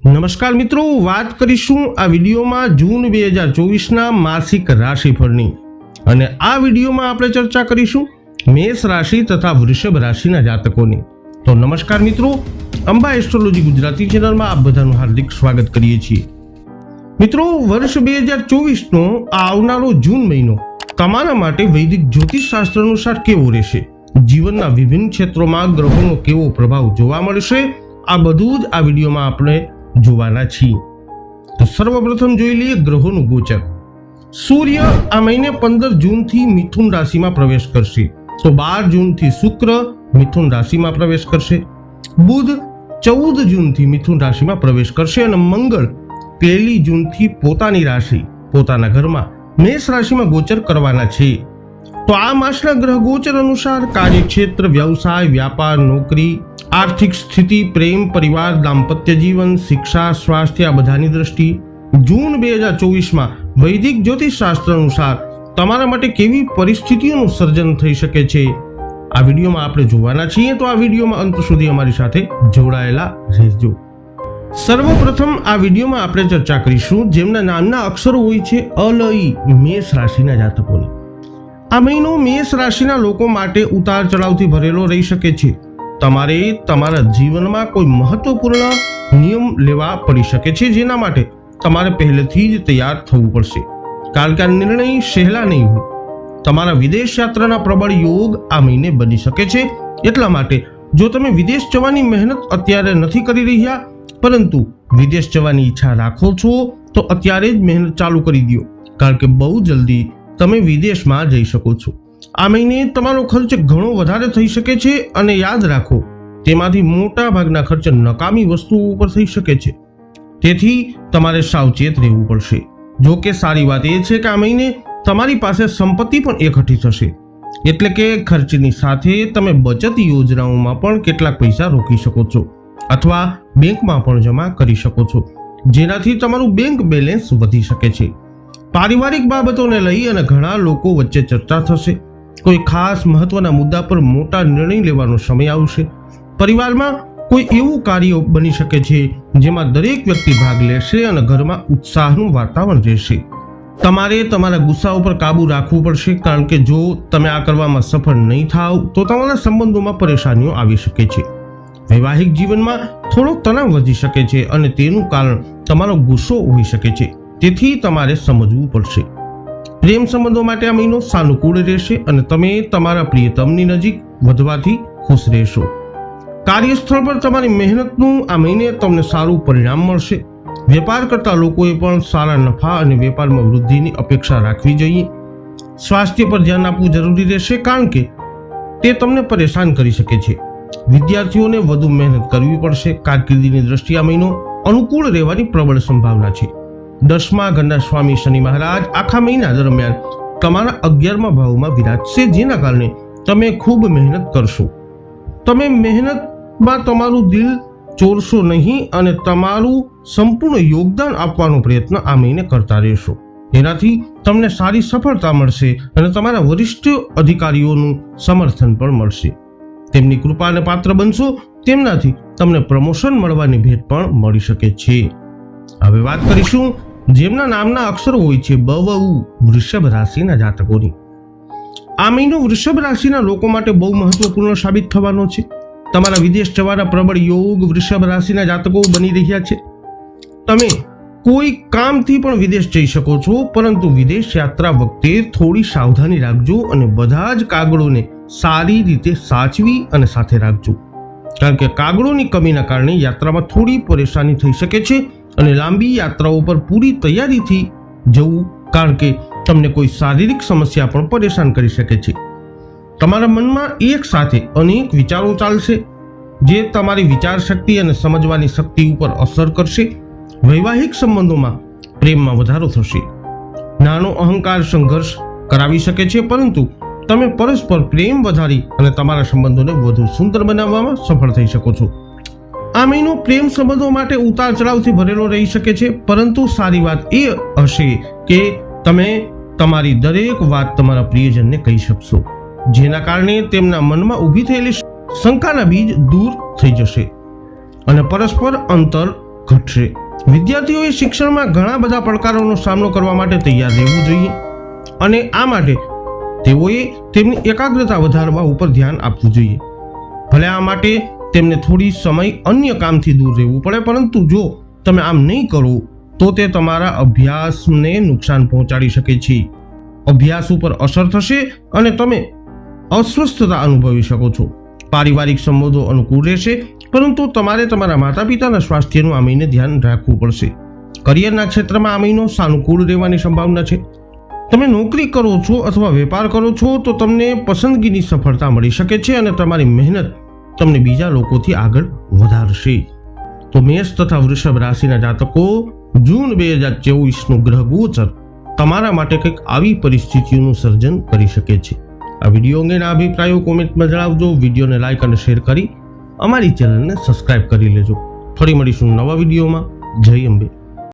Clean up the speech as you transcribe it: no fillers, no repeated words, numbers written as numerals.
નમસ્કાર મિત્રો, વાત કરીશું આ વિડીયોમાં જૂન 2024ના માસિક રાશિફળની અને આ વિડીયોમાં આપણે ચર્ચા કરીશું મેષ રાશિ તથા વૃષભ રાશિના જાતકોની। તો નમસ્કાર મિત્રો, અંબા એસ્ટ્રોલોજી ગુજરાતી ચેનલમાં આપ બધાનું હાર્દિક સ્વાગત કરીએ છીએ। મિત્રો, વર્ષ 2024નો આવનારો જૂન મહિનો તમારા માટે વૈદિક જ્યોતિષ શાસ્ત્ર અનુસાર કેવો રહેશે, જીવનના વિભિન્ન ક્ષેત્રોમાં ગ્રહોનો કેવો પ્રભાવ જોવા મળશે, આ બધું જ આ વિડીયોમાં આપણે જોવાના છીએ। તો સર્વપ્રથમ જોઈ લઈએ ગ્રહોનું ગોચર। સૂર્ય આ મહિને 15 જૂનથી મિથુન રાશિમાં પ્રવેશ કરશે, તો 12 જૂનથી શુક્ર મિથુન રાશિમાં પ્રવેશ કરશે, બુધ 14 જૂનથી મિથુન રાશિમાં પ્રવેશ કરશે અને મંગળ 1 જૂનથી પોતાની રાશિ પોતાના ઘરમાં મેષ રાશિમાં ગોચર કરવાના છે। તો આ માસના ગ્રહ ગોચર અનુસાર કાર્યક્ષેત્ર, વ્યવસાય, વ્યાપાર, નોકરી, આર્થિક સ્થિતિ, પ્રેમ, પરિવાર, દાંપત્ય જીવન, શિક્ષા, સ્વાસ્થ્ય આ બધાની દ્રષ્ટિ જૂન 2024માં વૈદિક જ્યોતિષ શાસ્ત્ર અનુસાર તમારા માટે કેવી પરિસ્થિતિઓનું સર્જન થઈ શકે છે, આ વિડીયોમાં આપણે જોવાના છીએ। તો આ વિડીયોમાં અંત સુધી અમારી સાથે જોડાયેલા રહેજો। સર્વપ્રથમ આ વિડીયોમાં આપણે ચર્ચા કરીશું જેમના નામના અક્ષરો હોય છે અલઈ, મેષ રાશિના જાતકોની। આ મહિનો મેષ રાશિના લોકો માટે ઉતાર ચઢાવથી ભરેલો રહી શકે છે। તમારે તમારા જીવનમાં કોઈ મહત્વપૂર્ણ નિયમ લેવા પડી શકે છે, જેના માટે તમારે પહેલેથી જ તૈયાર થવું પડશે, કારણ કે આ નિર્ણય સહેલા નહીં હોય। તમારા વિદેશ યાત્રાના પ્રબળ યોગ આ મહિને બની શકે છે, એટલા માટે જો તમે વિદેશ જવાની મહેનત અત્યારે નથી કરી રહ્યા પરંતુ વિદેશ જવાની ઈચ્છા રાખો છો તો અત્યારે જ મહેનત ચાલુ કરી દો, કારણ કે બહુ જલ્દી તમે વિદેશમાં જઈ શકો છો। આ મહિને તમારો ખર્ચ ઘણો વધારે થઈ શકે છે અને યાદ રાખો તેમાંથી મોટા ભાગના ખર્ચ નકામી વસ્તુઓ ઉપર થઈ શકે છે, તેથી તમારે સાવચેત રહેવું પડશે। જો કે સારી વાત એ છે કે આ મહિને તમારી પાસે સંપત્તિ પણ એકઠી થશે, એટલે કે ખર્ચની સાથે તમે બચત યોજનાઓમાં પણ કેટલાક પૈસા રોકી શકો છો અથવા બેંકમાં પણ જમા કરી શકો છો, જેનાથી તમારું બેંક બેલેન્સ વધી શકે છે। પારિવારિક બાબતોને લઈ અને ઘણા લોકો વચ્ચે ચર્ચા થશે, કોઈ ખાસ મહત્વના મુદ્દા પર મોટા નિર્ણય લેવાનો સમય આવશે। પરિવારમાં કોઈ એવું કાર્ય બની શકે છે જેમાં દરેક વ્યક્તિ ભાગ લેશે અને ઘરમાં ઉત્સાહનું વાતાવરણ રહેશે। તમારે તમારા ગુસ્સા ઉપર કાબુ રાખવું પડશે, કારણ કે જો તમે આ કરવામાં સફળ નહીં થાવ તો તમારા સંબંધોમાં પરેશાનીઓ આવી શકે છે। વૈવાહિક જીવનમાં થોડો તણાવ વધી શકે છે અને તેનું કારણ તમારો ગુસ્સો હોઈ શકે છે, તેથી તમારે સમજવું પડશે। પ્રેમ સંબંધો માટે આ મહિનો સાનુકૂળ રહેશે અને તમે તમારા પ્રિયતમની નજીક વધવાથી ખુશ રહેશો। કાર્યસ્થળ પર તમારી મહેનતનું આ મહિને તમને સારું પરિણામ મળશે। વેપાર કરતા લોકોએ પણ સારા નફા અને વેપારમાં વૃદ્ધિની અપેક્ષા રાખવી જોઈએ। સ્વાસ્થ્ય પર ધ્યાન આપવું જરૂરી રહેશે, કારણ કે તે તમને પરેશાન કરી શકે છે। વિદ્યાર્થીઓને વધુ મહેનત કરવી પડશે। કારકિર્દીની દ્રષ્ટિએ આ મહિનો અનુકૂળ રહેવાની પ્રબળ સંભાવના છે। 10મા ઘરના સ્વામી શનિ મહારાજ આખા મહિના દરમિયાન તમારા 11મા ભાવમાં વિરાજશે, જેના કારણે તમે ખૂબ મહેનત કરશો। તમે મહેનતમાં તમારું દિલ ચોરશો નહીં અને તમારું સંપૂર્ણ યોગદાન આપવાનો પ્રયત્ન આ મહિને કરતા રહેશો, એનાથી તમને સારી સફળતા મળશે અને તમારા વરિષ્ઠ અધિકારીઓનું સમર્થન પણ મળશે। તેમની કૃપાને પાત્ર બનશો, તેમનાથી તમને પ્રમોશન મળવાની ભેટ પણ મળી શકે છે। હવે વાત કરીશું જેમના નામના અક્ષરો હોય છે બ, વ, ઉ, વૃષભ રાશિના જાતકોની। આ મહિનો વૃષભ રાશિના લોકો માટે બહુ મહત્વપૂર્ણ સાબિત થવાનો છે। તમારા વિદેશ જવાના પ્રબળ યોગ વૃષભ રાશિના જાતકો બની રહ્યા છે। તમે કોઈ કામથી પણ વિદેશ જઈ શકો છો, પરંતુ વિદેશ યાત્રા વખતે થોડી સાવધાની રાખજો અને બધા જ કાગળોને સારી રીતે સાચવી અને સાથે રાખજો, કારણ કે કાગળોની કમીના કારણે યાત્રામાં થોડી પરેશાની થઈ શકે છે અને લાંબી યાત્રાઓ પર પૂરી તૈયારીથી જવું, કારણ કે તમને કોઈ શારીરિક સમસ્યા પણ પરેશાન કરી શકે છે। તમારા મનમાં એક સાથે અનેક વિચારો ચાલશે, જે તમારી વિચાર શક્તિ અને સમજવાની શક્તિ ઉપર અસર કરશે। વૈવાહિક સંબંધોમાં પ્રેમમાં વધારો થશે। નાનો અહંકાર સંઘર્ષ કરાવી શકે છે, પરંતુ તમે પરસ્પર પ્રેમ વધારી અને તમારા સંબંધોને વધુ સુંદર બનાવવામાં સફળ થઈ શકો છો। આ મહિનો પ્રેમ સંબંધો માટે ઉતાર ચઢાવથી ભરેલો રહી શકે છે, પરંતુ સારી વાત એ હશે કે તમે તમારી દરેક વાત તમારા પ્રિયજનને કહી શકશો, જેના કારણે તેમના મનમાં ઊભી થયેલી શંકાના બીજ દૂર થઈ જશે અને પરસ્પર અંતર ઘટશે. વિદ્યાર્થીઓએ શિક્ષણમાં ઘણા બધા પડકારોનો સામનો કરવા માટે તૈયાર રહેવું જોઈએ અને આ માટે તેઓએ તેમની એકાગ્રતા વધારવા ઉપર ધ્યાન આપવું જોઈએ. ભલે આ માટે તેમને થોડી સમય અન્ય કામથી દૂર રહેવું પડે, પરંતુ જો તમે આમ નહીં કરો તો તે તમારા અભ્યાસને નુકસાન પહોંચાડી શકે છે. અભ્યાસ ઉપર અસર થશે અને તમે અસ્વસ્થતા અનુભવી શકો છો. પારિવારિક સંબંધો અનુકૂળ રહેશે, પરંતુ તમારે તમારા માતા પિતાના સ્વાસ્થ્યનું આ મહિને ધ્યાન રાખવું પડશે. કરિયરના ક્ષેત્રમાં આ મહિનો સાનુકૂળ રહેવાની સંભાવના છે. તમે નોકરી કરો છો અથવા વેપાર કરો છો તો તમને પસંદગીની સફળતા મળી શકે છે અને તમારી મહેનત તમને બીજા લોકોથી આગળ વધારશે. તો મેષ તથા વૃષભ રાશિના જાતકો, જૂન 2024નું ગ્રહ ગોચર તમારા માટે કંઈક આવી પરિસ્થિતિઓનું સર્જન કરી શકે છે. આ વિડીયો અંગેના અભિપ્રાયો કોમેન્ટમાં જણાવજો. વિડીયોને લાઇક અને શેર કરી અમારી ચેનલને સબસ્ક્રાઇબ કરી લેજો. ફરી મળીશું નવા વિડીયોમાં. જય અંબે.